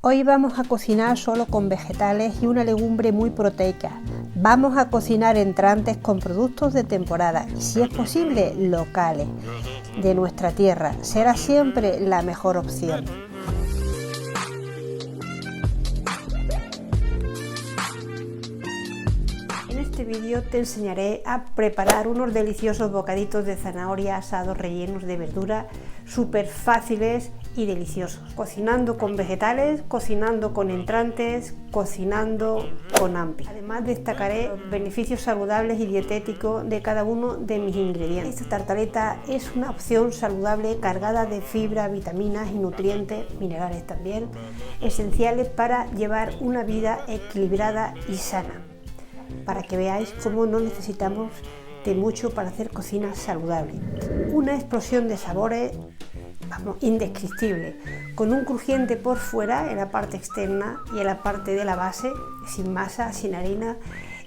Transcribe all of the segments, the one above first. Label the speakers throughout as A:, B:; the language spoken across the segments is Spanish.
A: Hoy vamos a cocinar solo con vegetales y una legumbre muy proteica. Vamos a cocinar entrantes con productos de temporada y, si es posible, locales, de nuestra tierra. Será siempre la mejor opción. En este vídeo te enseñaré a preparar unos deliciosos bocaditos de zanahoria asados rellenos de verdura, súper fáciles y deliciosos. Cocinando con vegetales, cocinando con entrantes, cocinando con ampi. Además destacaré los beneficios saludables y dietéticos de cada uno de mis ingredientes. Esta tartaleta es una opción saludable cargada de fibra, vitaminas y nutrientes, minerales también, esenciales para llevar una vida equilibrada y sana. Para que veáis cómo no necesitamos de mucho para hacer cocina saludable. Una explosión de sabores, vamos, indescriptible, con un crujiente por fuera en la parte externa y en la parte de la base, sin masa, sin harina,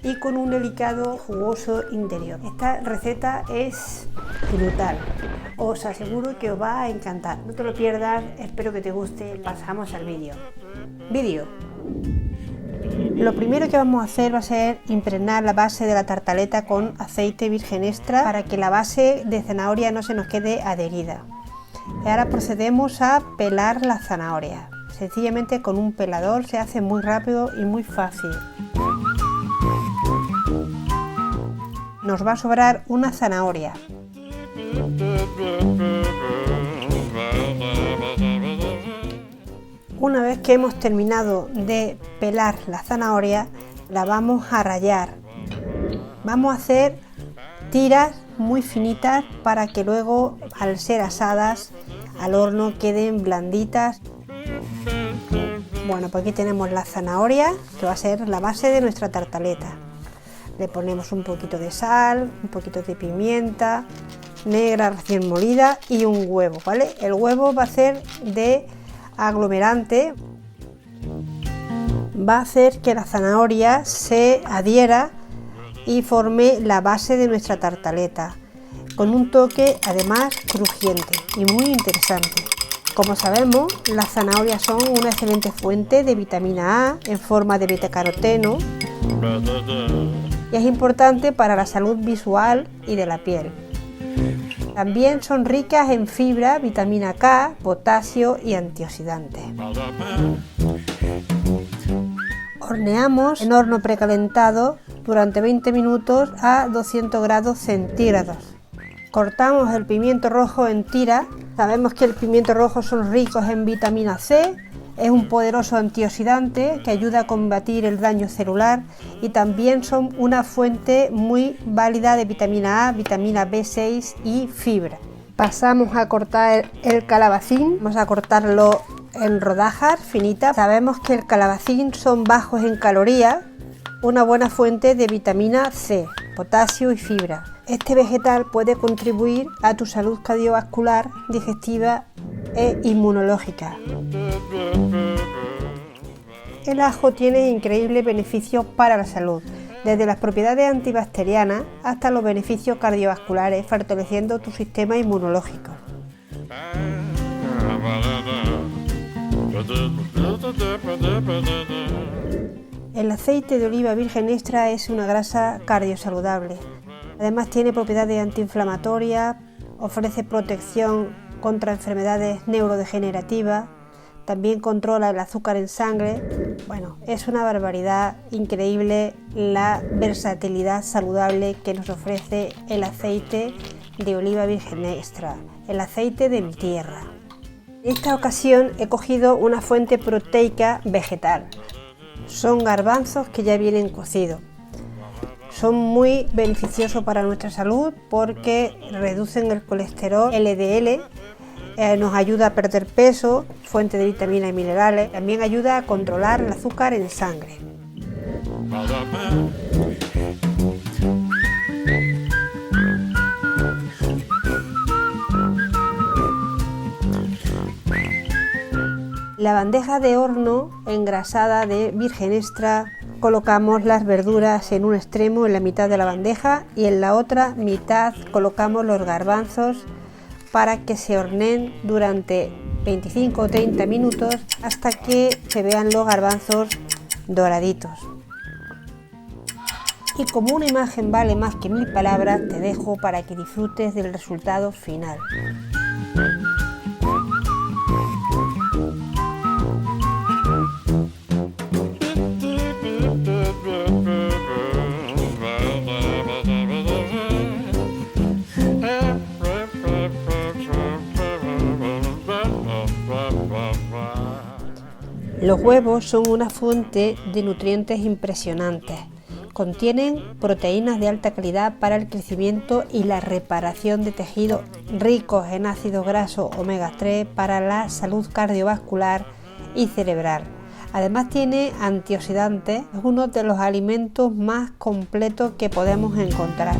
A: y con un delicado jugoso interior. Esta receta es brutal, os aseguro que os va a encantar. No te lo pierdas, espero que te guste. Pasamos al vídeo. Lo primero que vamos a hacer va a ser impregnar la base de la tartaleta con aceite virgen extra para que la base de zanahoria no se nos quede adherida. Y ahora procedemos a pelar la zanahoria. Sencillamente con un pelador, se hace muy rápido y muy fácil. Nos va a sobrar una zanahoria. Una vez que hemos terminado de pelar la zanahoria, la vamos a rallar. Vamos a hacer tiras muy finitas para que luego, al ser asadas al horno, queden blanditas. Bueno, pues aquí tenemos la zanahoria, que va a ser la base de nuestra tartaleta. Le ponemos un poquito de sal, un poquito de pimienta negra recién molida y un huevo, ¿vale? El huevo va a ser de aglomerante, va a hacer que la zanahoria se adhiera y forme la base de nuestra tartaleta, con un toque además crujiente y muy interesante. Como sabemos, las zanahorias son una excelente fuente de vitamina A en forma de betacaroteno y es importante para la salud visual y de la piel. También son ricas en fibra, vitamina K, potasio y antioxidantes. Horneamos en horno precalentado durante 20 minutos a 200 grados centígrados. Cortamos el pimiento rojo en tiras. Sabemos que el pimiento rojo son ricos en vitamina C, es un poderoso antioxidante que ayuda a combatir el daño celular y también son una fuente muy válida de vitamina A, vitamina B6 y fibra. Pasamos a cortar el calabacín, vamos a cortarlo en rodajas finitas. Sabemos que el calabacín son bajos en calorías, una buena fuente de vitamina C, potasio y fibra. Este vegetal puede contribuir a tu salud cardiovascular, digestiva e inmunológica. El ajo tiene increíbles beneficios para la salud, desde las propiedades antibacterianas hasta los beneficios cardiovasculares, fortaleciendo tu sistema inmunológico. El aceite de oliva virgen extra es una grasa cardiosaludable. Además tiene propiedades antiinflamatorias, ofrece protección contra enfermedades neurodegenerativas, también controla el azúcar en sangre. Bueno, es una barbaridad increíble la versatilidad saludable que nos ofrece el aceite de oliva virgen extra, el aceite de mi tierra. En esta ocasión he cogido una fuente proteica vegetal. Son garbanzos que ya vienen cocidos. Son muy beneficiosos para nuestra salud porque reducen el colesterol LDL, nos ayuda a perder peso, fuente de vitaminas y minerales, también ayuda a controlar el azúcar en sangre. La bandeja de horno engrasada de virgen extra, colocamos las verduras en un extremo, en la mitad de la bandeja, y en la otra mitad colocamos los garbanzos para que se horneen durante 25 o 30 minutos hasta que se vean los garbanzos doraditos. Y como una imagen vale más que 1000 palabras, te dejo para que disfrutes del resultado final. Los huevos son una fuente de nutrientes impresionantes. Contienen proteínas de alta calidad para el crecimiento y la reparación de tejidos, ricos en ácidos grasos omega 3 para la salud cardiovascular y cerebral. Además tiene antioxidantes, es uno de los alimentos más completos que podemos encontrar.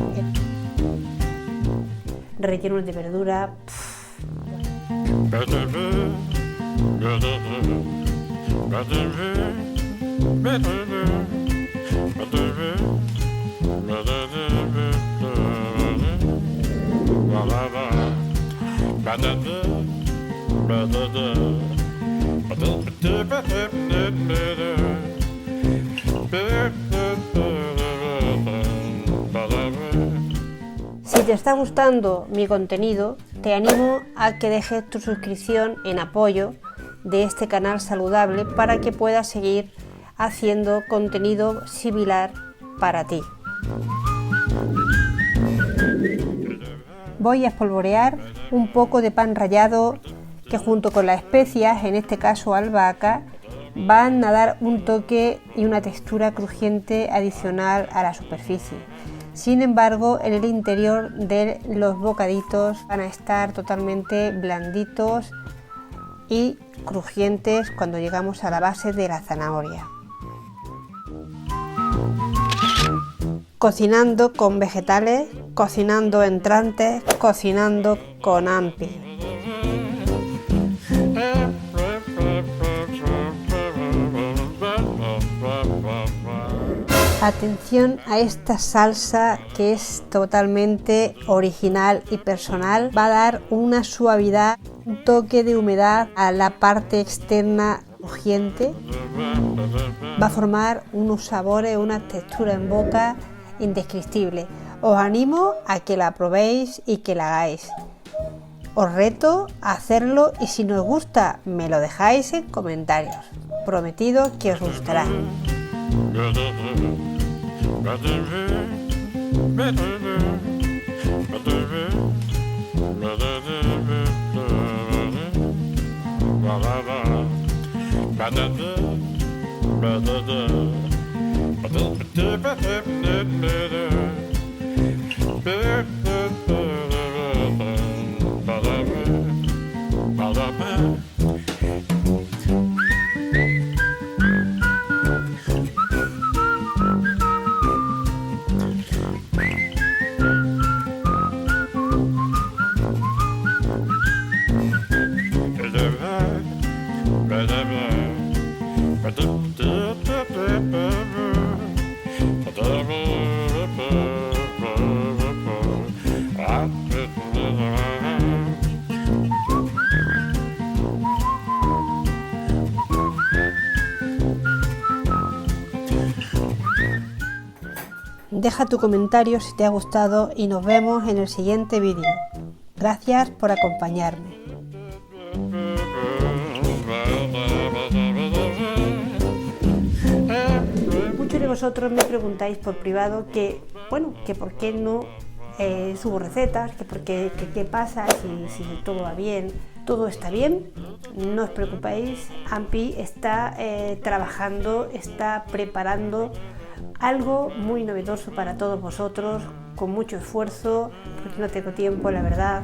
A: Rellenos de verdura. Si te está gustando mi contenido, te animo a que dejes tu suscripción en apoyo de este canal saludable para que puedas seguir haciendo contenido similar para ti. Voy a espolvorear un poco de pan rallado que junto con las especias, en este caso albahaca, van a dar un toque y una textura crujiente adicional a la superficie. Sin embargo, en el interior de los bocaditos van a estar totalmente blanditos y crujientes cuando llegamos a la base de la zanahoria. Cocinando con vegetales, cocinando entrantes, cocinando con ampi. Atención a esta salsa que es totalmente original y personal. Va a dar una suavidad, un toque de humedad a la parte externa crujiente. Va a formar unos sabores, una textura en boca indescriptible. Os animo a que la probéis y que la hagáis. Os reto a hacerlo y si no os gusta me lo dejáis en comentarios. Prometido que os gustará. Deja tu comentario si te ha gustado y nos vemos en el siguiente vídeo. Gracias por acompañarme. Muchos de vosotros me preguntáis por privado que por qué no subo recetas, que qué pasa, si todo va bien. Todo está bien, no os preocupéis. Ampi está trabajando, está preparando algo muy novedoso para todos vosotros, con mucho esfuerzo, porque no tengo tiempo, la verdad.